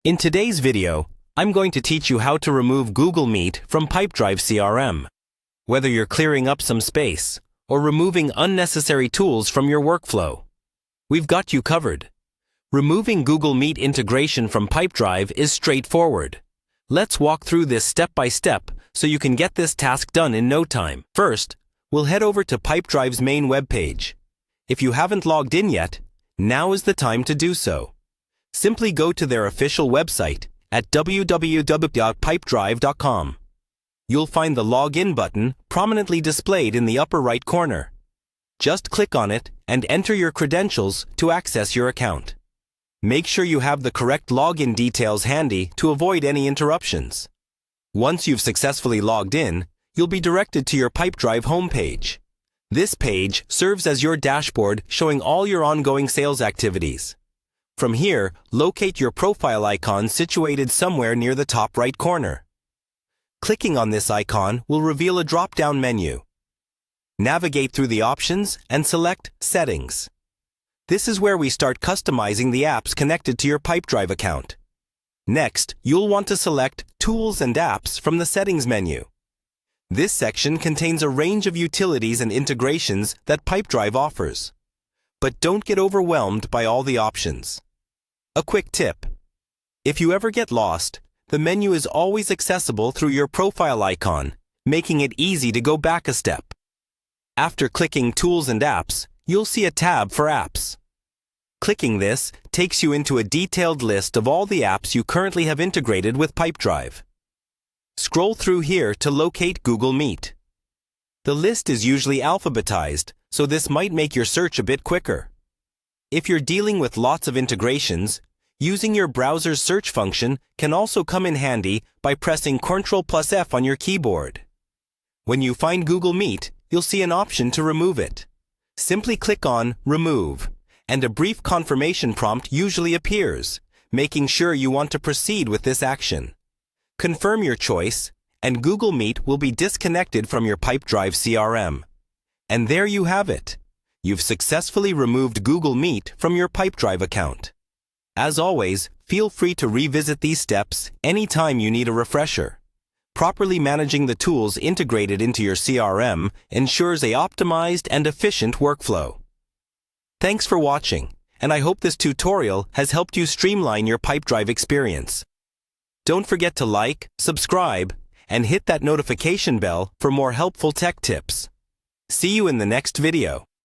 In today's video, I'm going to teach you how to remove Google Meet from Pipedrive CRM. Whether you're clearing up some space or removing unnecessary tools from your workflow, we've got you covered. Removing Google Meet integration from Pipedrive is straightforward. Let's walk through this step by step so you can get this task done in no time. First, we'll head over to Pipedrive's main webpage. If you haven't logged in yet, now is the time to do so. Simply go to their official website at www.pipedrive.com. You'll find the Login button prominently displayed in the upper right corner. Just click on it and enter your credentials to access your account. Make sure you have the correct login details handy to avoid any interruptions. Once you've successfully logged in, you'll be directed to your Pipedrive homepage. This page serves as your dashboard showing all your ongoing sales activities. From here, locate your profile icon situated somewhere near the top right corner. Clicking on this icon will reveal a drop-down menu. Navigate through the options and select Settings. This is where we start customizing the apps connected to your Pipedrive account. Next, you'll want to select Tools and Apps from the Settings menu. This section contains a range of utilities and integrations that Pipedrive offers. But don't get overwhelmed by all the options. A quick tip: if you ever get lost, the menu is always accessible through your profile icon, making it easy to go back a step. After clicking Tools and Apps, you'll see a tab for Apps. Clicking this takes you into a detailed list of all the apps you currently have integrated with Pipedrive. Scroll through here to locate Google Meet. The list is usually alphabetized, so this might make your search a bit quicker. If you're dealing with lots of integrations, using your browser's search function can also come in handy by pressing Ctrl+F on your keyboard. When you find Google Meet, you'll see an option to remove it. Simply click on Remove, and a brief confirmation prompt usually appears, making sure you want to proceed with this action. Confirm your choice, and Google Meet will be disconnected from your Pipedrive CRM. And there you have it. You've successfully removed Google Meet from your Pipedrive account. As always, feel free to revisit these steps anytime you need a refresher. Properly managing the tools integrated into your CRM ensures a optimized and efficient workflow. Thanks for watching, and I hope this tutorial has helped you streamline your Pipedrive experience. Don't forget to like, subscribe, and hit that notification bell for more helpful tech tips. See you in the next video.